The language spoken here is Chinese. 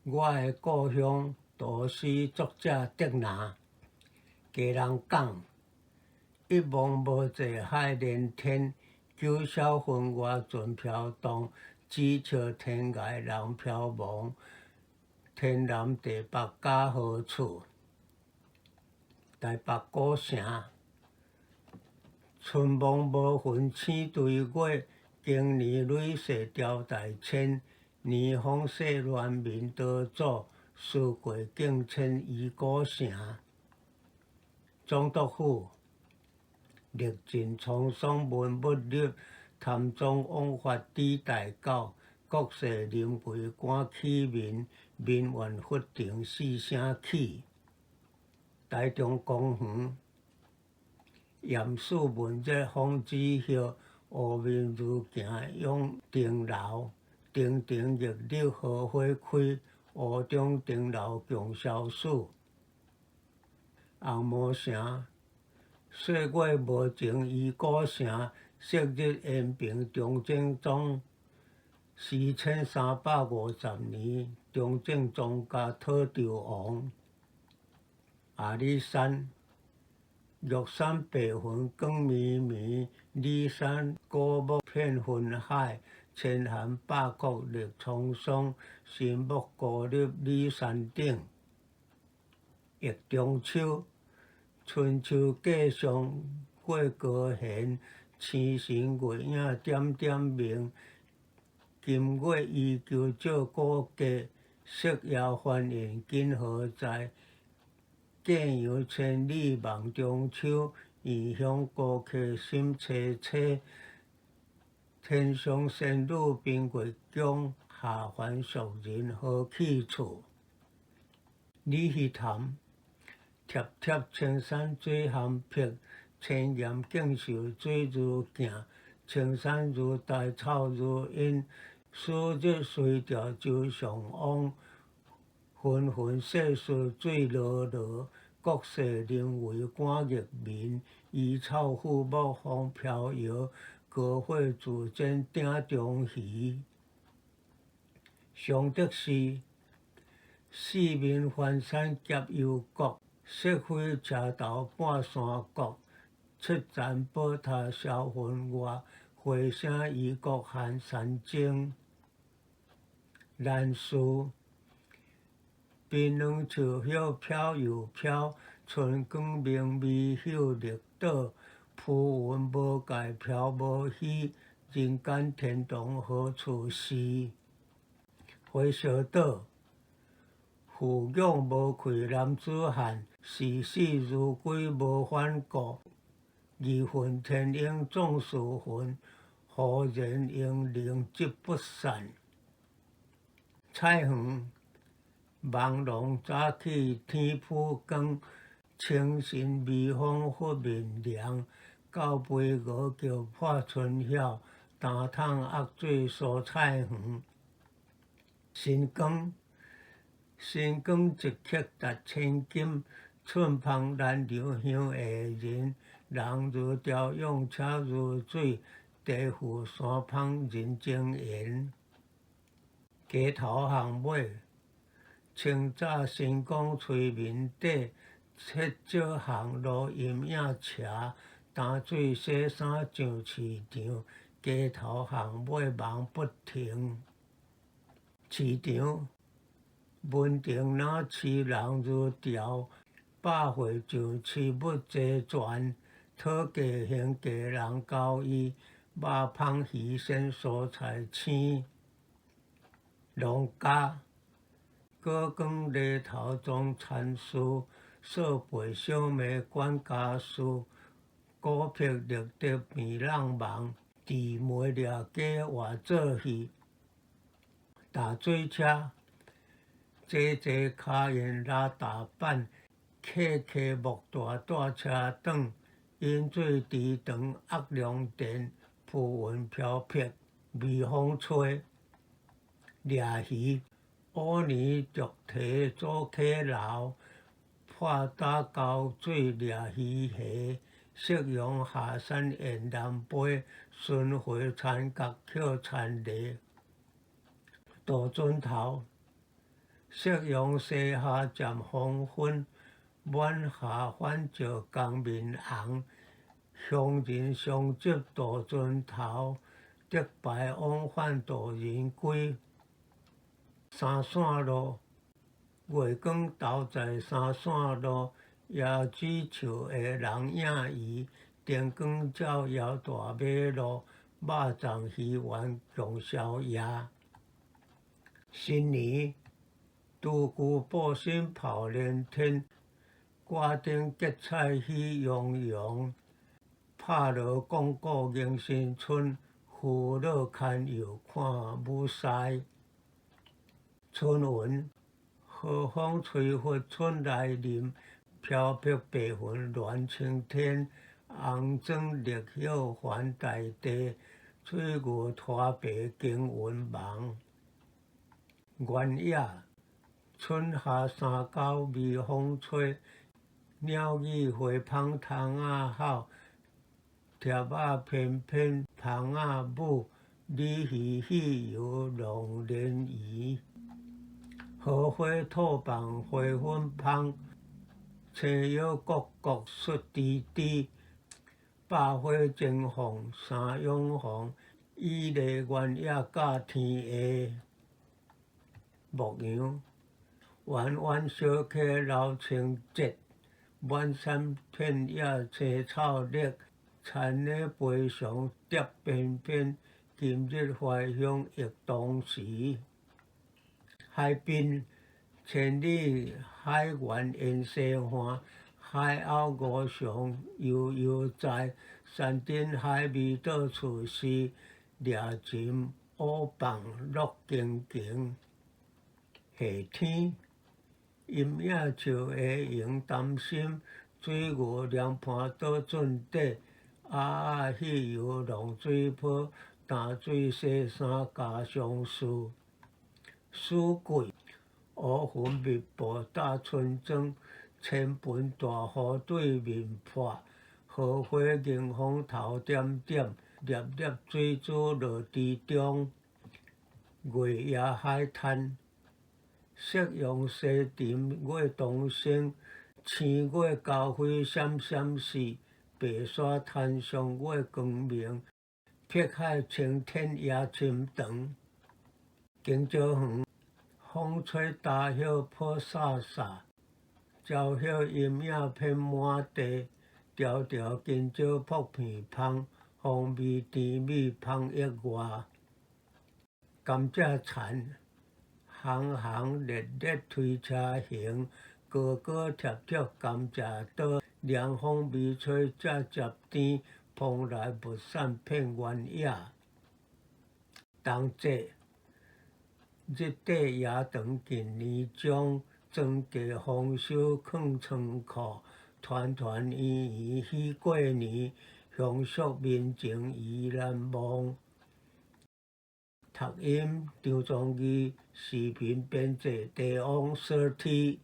我的故乡都市作者竹南，家人讲，一望无际海连天，九霄分外尽飘动，只笑天涯人渺茫，天南地北甲何处？台北古城，春梦无分青对月，经年累世朝代迁。年丰世乱民多祖，事过境迁遗故城。总督府历尽沧桑文物入，潭中枉法知大狗。国世临危赶起民，民怨不停四声起。台中公园，严肃文热风子歇，乌面如行永定楼。亭亭玉立荷花开，屋中钟楼强消暑。红毛城，岁月无情遗故城，昔日延平中正庄。4350年，中正庄家讨碉王。阿里山，玉山白云光绵绵，里山古木遍云海。千寒百谷历沧桑，新木孤立里山顶。忆中秋，春秋计上过高悬，星辰月影点点明。今月依旧照顾家，夕夜欢宴今何在？隔洋千里望中秋，异乡顾客心切切。天上仙女冰月宫，下凡俗人好去处？李鱼潭，贴贴青山水含碧，千岩景秀水如镜，青山如黛草如茵，暑日随潮舟上往，纷纷世事水落落，国世临危赶疫民，遗草覆木风飘摇。高火自煎鼎中鱼。常德寺，四面环山夹幽谷，色飞车头半山谷。七层宝塔销魂外，回声异国寒山精。兰树，槟榔树叶飘又飘，春光明媚秀绿岛。浮云无界飘无虚，人间天堂何处是？火烧岛，富养无愧男子汉，视死如归无反顾。义愤填膺壮士魂，何人英灵志不散？彩虹，朦胧早起天普光，清新微风拂面凉。到飞鹅叫破春晓，担桶鸭水蔬菜园。新光，新光一刻值千金，寸芳难留香下人。人如潮涌，车如水，地富山芳人情缘。街头巷尾，清早星光吹面底，赤石巷路阴影斜。淡水洗衫上市场，街头巷尾忙不停。市场，文定那市人如潮，百货上市物齐全。讨价还价人交易，肉芳鱼鲜蔬菜青。农家，果园犁头种田树，扫背小妹管家事。古朴绿德面浪漫，弟妹掠鸡活做戏。大水车，坐坐脚沿拉大板，客客木大带车长。饮水池塘压亮电，浮云飘飘微风吹。掠鱼，乌泥竹堤做客楼，破打沟水掠鱼虾。夕阳下山雁南飞，春晖残角捡田螺。大船头，夕阳西下渐黄昏，晚霞反照江面红。乡人相接渡船头，竹排往返渡人归。三线路，月光投在三线路，椰子树下人影移。灯光照耀大马路，肉粽鱼圆共宵夜。新年，朱古布新炮连天，歌灯结彩喜洋洋。拍锣讲古迎新春，父老牵佑看母婿。春云，和风吹拂春来临，飘飘白云乱青天。红妆绿叶环大地，水牛拖白经云梦。原野，春夏三九微风吹，鸟语花香虫仔吼，贴仔翩翩蜂仔舞，鲤鱼戏游龙年鱼。荷花吐棒花粉芳，青叶各各雪滴滴。百花争放三养蜂，伊犁原野甲天下。牧羊，弯弯小溪流清泽，满山遍野青草绿。田里飞翔蝶翩翩，今日怀乡忆当时。海滨，千里海原烟西岸，海鸥五常悠悠在。山珍海味到处是，掠金乌蚌乐盈盈。夏天，阴影树下迎冬心，水牛凉拌倒船底，鸭仔戏游浪水波，淡水洗衫家常事。暑季，乌云密布搭春装，千盆大雨对面破。荷花迎风头点点，粒粒水珠落池中。月夜海滩，夕阳西沉月东升，星月交辉闪闪烁，白沙滩上月光明，碧海青天也深长。金蕉园，风吹大叶破飒飒，蕉叶阴影遍满地。条条金蕉扑鼻香，风味甜美香溢外。甘蔗田，行行列列推车行，高高贴贴甘蔗岛。凉风微吹接接甜，蓬莱木伞遍原野。冬节，日底夜长近年终，庄稼丰收藏仓库。团团圆圆喜过年，乡俗民情意难忘。读音张壮义，视频编辑帝王30。